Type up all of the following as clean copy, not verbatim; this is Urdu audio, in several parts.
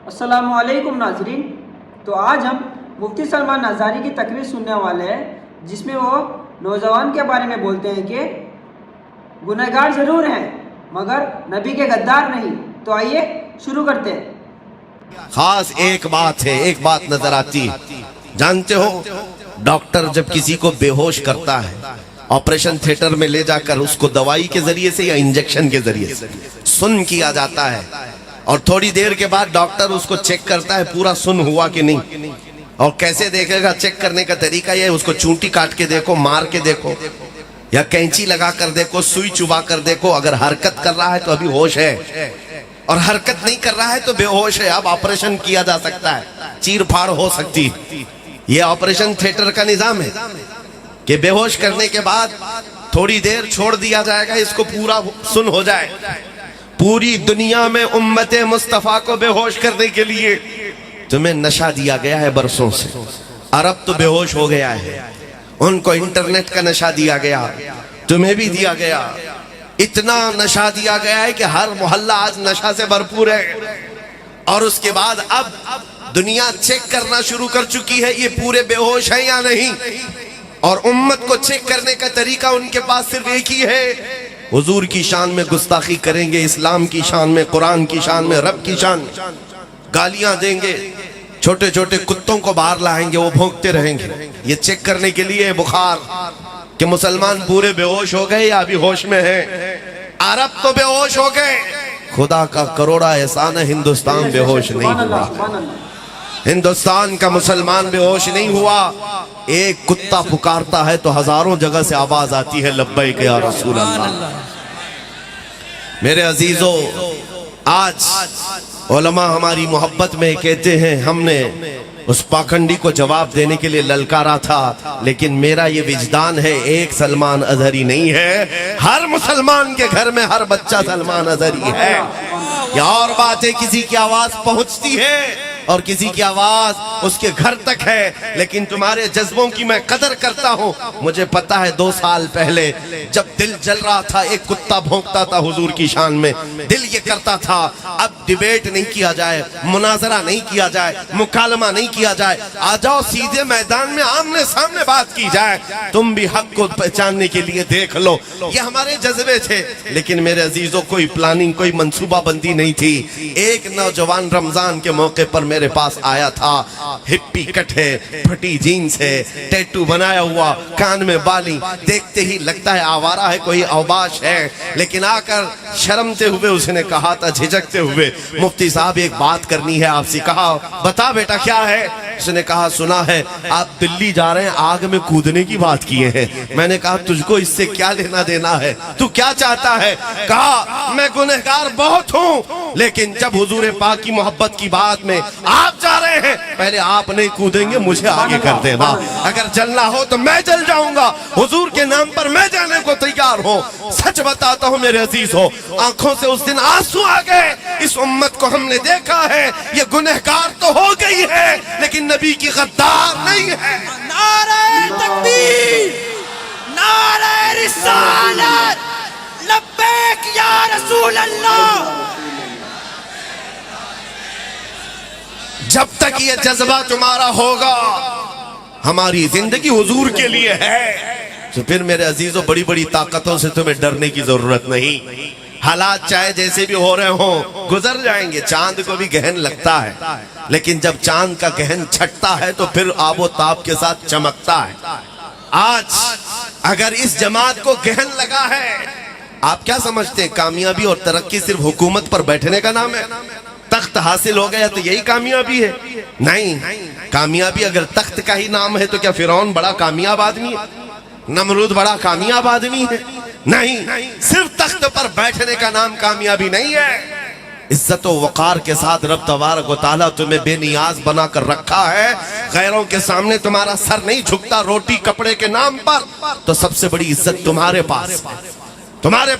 السلام علیکم ناظرین، تو آج ہم مفتی سلمان نظاری کی تقریر سننے والے ہیں جس میں وہ نوجوان کے بارے میں بولتے ہیں کہ گنہگار ضرور ہیں مگر نبی کے غدار نہیں۔ تو آئیے شروع کرتے ہیں۔ خاص ایک بات ہے، ایک بات نظر آتی ہے، جانتے ہو ڈاکٹر جب کسی کو بے ہوش کرتا ہے آپریشن تھیٹر میں لے جا کر اس کو دوائی کے ذریعے سے یا انجیکشن کے ذریعے سے سن کیا جاتا ہے، اور تھوڑی دیر کے بعد ڈاکٹر اس کو چیک کرتا ہے پورا سن ہوا کہ نہیں۔ اور کیسے دیکھے گا؟ چیک کرنے کا طریقہ یہ ہے، اس کو چونٹی کاٹ کے دیکھو، مار کے دیکھو، یا کینچی لگا کر دیکھو، سوئی چبا کر دیکھو۔ اگر حرکت کر رہا ہے تو ابھی ہوش ہے، اور حرکت نہیں کر رہا ہے تو بے ہوش ہے۔ اب آپریشن کیا جا سکتا ہے، چیر پھاڑ ہو سکتی ہے۔ یہ آپریشن تھیٹر کا نظام ہے کہ بے ہوش کرنے کے بعد تھوڑی دیر چھوڑ دیا جائے گا، اس کو پورا سن ہو جائے۔ پوری دنیا میں امت مصطفیٰ کو بے ہوش کرنے کے لیے تمہیں نشہ دیا گیا ہے برسوں سے۔ عرب تو بے ہوش ہو گیا ہے، ان کو انٹرنیٹ کا نشہ دیا گیا، تمہیں بھی دیا گیا۔ اتنا نشہ دیا گیا ہے کہ ہر محلہ آج نشہ سے بھرپور ہے، اور اس کے بعد اب دنیا چیک کرنا شروع کر چکی ہے یہ پورے بے ہوش ہیں یا نہیں، اور امت کو چیک کرنے کا طریقہ ان کے پاس صرف ایک ہی ہے۔ حضور کی شان میں گستاخی کریں گے، اسلام کی شان میں، قرآن کی شان میں، رب کی شان میں گالیاں دیں گے، چھوٹے چھوٹے کتوں کو باہر لائیں گے، وہ بھونکتے رہیں گے۔ یہ چیک کرنے کے لیے بخار کہ مسلمان پورے بے ہوش ہو گئے یا ابھی ہوش میں ہیں۔ عرب تو بے ہوش ہو گئے، خدا کا کروڑا احسان ہے ہندوستان بے ہوش نہیں ہوا۔ ہندوستان کا مسلمان بے ہوش نہیں ہوا۔ ایک کتا پکارتا ہے تو ہزاروں جگہ سے آواز آتی ہے لبیک یا رسول اللہ۔ میرے عزیزو، آج علماء ہماری محبت میں کہتے ہیں ہم نے اس پاکھنڈی کو جواب دینے کے لیے للکارا تھا، لیکن میرا یہ وجدان ہے ایک سلمان اظہری نہیں ہے، ہر مسلمان کے گھر میں ہر بچہ سلمان اظہری ہے۔ یا اور بات ہے کسی کی آواز پہنچتی ہے اور کسی کی آواز اس کے گھر تک ہے، لیکن تمہارے جذبوں کی میں قدر کرتا ہوں۔ مجھے پتا ہے 2 سال پہلے جب دل جل رہا تھا، ایک کتا بھونکتا تھا حضور کی شان میں، دل یہ کرتا تھا اب ڈیبیٹ نہیں کیا جائے، مناظرہ نہیں کیا جائے، مکالمہ نہیں کیا جائے، آ جاؤ سیدھے میدان میں آمنے سامنے بات کی جائے، تم بھی حق کو پہچاننے کے لیے دیکھ لو۔ یہ ہمارے جذبے تھے، لیکن میرے عزیزوں کوئی پلاننگ، کوئی منصوبہ بندی نہیں تھی۔ ایک نوجوان رمضان کے موقع پر میرے پاس آیا تھا، ہپی کٹ ہے، پھٹی جینز ہے، ٹیٹو بنایا ہوا، کان میں بالی، دیکھتے ہی لگتا ہے آوارہ ہے، کوئی اوباش ہے، لیکن آ کر شرمتے ہوئے اس نے کہا تھا، جھجکتے ہوئے، مفتی صاحب ایک بات کرنی ہے آپ سے۔ کہا بتا بیٹا کیا ہے؟ اس نے کہا سنا ہے آپ دلی جا رہے ہیں، آگ میں کودنے کی بات کیے ہیں۔ میں نے کہا تجھ کو اس سے کیا لینا دینا ہے، تو کیا چاہتا ہے؟ کہا میں گنہگار بہت ہوں، لیکن جب حضور پاک کی محبت کی بات میں آپ جا رہے ہیں، پہلے آپ نہیں کودیں گے، مجھے آگے کر دینا، اگر جلنا ہو تو میں جل جاؤں گا، حضور کے نام پر میں جانے کو تیار ہوں۔ سچ بتاتا ہوں میرے عزیز ہو، آنکھوں سے اس دن آنسو آ گئے۔ اس امت کو ہم نے دیکھا ہے، یہ گنہگار تو ہو گئی ہے لیکن نبی کی غدار نہیں ہے۔ نعرہ تکبیر، نعرہ رسالت، لبیک یا رسول اللہ۔ جب تک یہ جذبہ تمہارا ہوگا، ہماری زندگی حضور کے لیے ہے، تو پھر میرے عزیزوں بڑی بڑی طاقتوں سے تمہیں ڈرنے کی ضرورت نہیں۔ حالات چاہے جیسے بھی ہو رہے ہوں، گزر جائیں گے۔ چاند کو بھی گہن لگتا ہے، لیکن جب چاند کا گہن چھٹتا ہے تو پھر آب و تاب کے ساتھ چمکتا ہے۔ آج اگر اس جماعت کو گہن لگا ہے، آپ کیا سمجھتے ہیں کامیابی اور ترقی صرف حکومت پر بیٹھنے کا نام ہے؟ تخت حاصل ہو گیا تو یہی کامیابی ہے؟ نہیں، کامیابی اگر تخت کا ہی نام ہے تو کیا فرعون بڑا کامیاب آدمی ہے؟ نمرود بڑا کامیاب آدمی ہے؟ نہیں، صرف تخت پر بیٹھنے کا نام کامیابی نہیں ہے۔ عزت و وقار کے ساتھ رب تبارک و تعالیٰ تمہیں بے نیاز بنا کر رکھا ہے، غیروں کے سامنے تمہارا سر نہیں جھکتا روٹی کپڑے کے نام پر، تو سب سے بڑی عزت تمہارے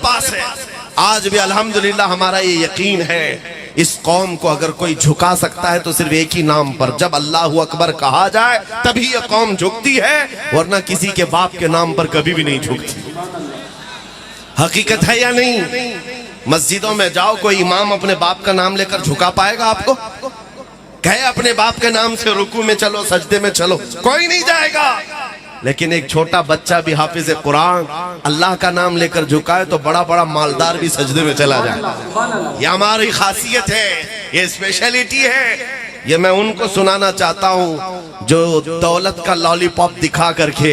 پاس ہے۔ آج بھی الحمدللہ ہمارا یہ یقین ہے، اس قوم کو اگر کوئی جھکا سکتا ہے تو صرف ایک ہی نام پر، جب اللہ اکبر کہا جائے تبھی یہ قوم جھکتی ہے، ورنہ کسی کے باپ کے نام پر کبھی بھی نہیں جھکتی۔ حقیقت ہے یا نہیں؟ مسجدوں میں جاؤ، کوئی امام اپنے باپ کا نام لے کر جھکا پائے گا آپ کو؟ کہے اپنے باپ کے نام سے رکوع میں چلو سجدے میں چلو، کوئی نہیں جائے گا. لیکن ایک چھوٹا بچہ بھی حافظ قرآن اللہ کا نام لے کر جھکائے تو بڑا بڑا مالدار بھی سجدے میں چلا جائے. سبحان اللہ. یہ ہماری خاصیت ہے، یہ اسپیشلیٹی ہے. یہ میں ان کو سنانا چاہتا ہوں جو دولت کا لالی پاپ دکھا کر کے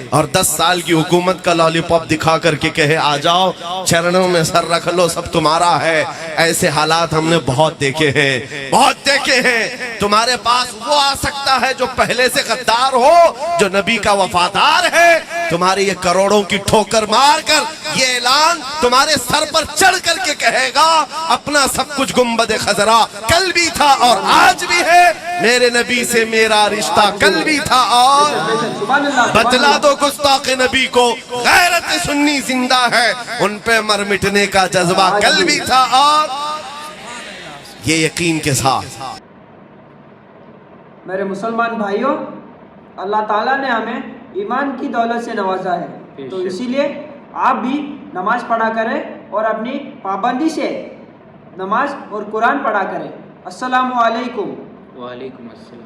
اور 10 سال کی حکومت کا لالی پاپ دکھا کر کے کہے آ جاؤ چرنوں میں سر رکھ لو سب تمہارا ہے. ایسے حالات ہم نے بہت دیکھے ہیں، بہت دیکھے ہیں. تمہارے پاس وہ آ سکتا ہے جو پہلے سے غدار ہو، جو نبی کا وفادار ہے. تمہارے یہ کروڑوں کی ٹھوکر مار کر یہ اعلان تمہارے سر پر چڑھ کر کے کہے گا اپنا سب کچھ گنبد خضرا کل بھی تھا اور آج بھی ہے، میرے نبی سے میرا رشتہ کل بھی تھا اور سبحان اللہ. بتلا دو گستاخ نبی کو غیرت سنی زندہ ہے، ان پہ مر مٹنے کا جذبہ کل بھی تھا اور یہ یقین کے ساتھ. میرے مسلمان بھائیوں، اللہ تعالیٰ نے ہمیں ایمان کی دولت سے نوازا ہے، تو اسی لیے آپ بھی نماز پڑھا کریں اور اپنی پابندی سے نماز اور قرآن پڑھا کریں. السلام علیکم. وعلیکم السلام.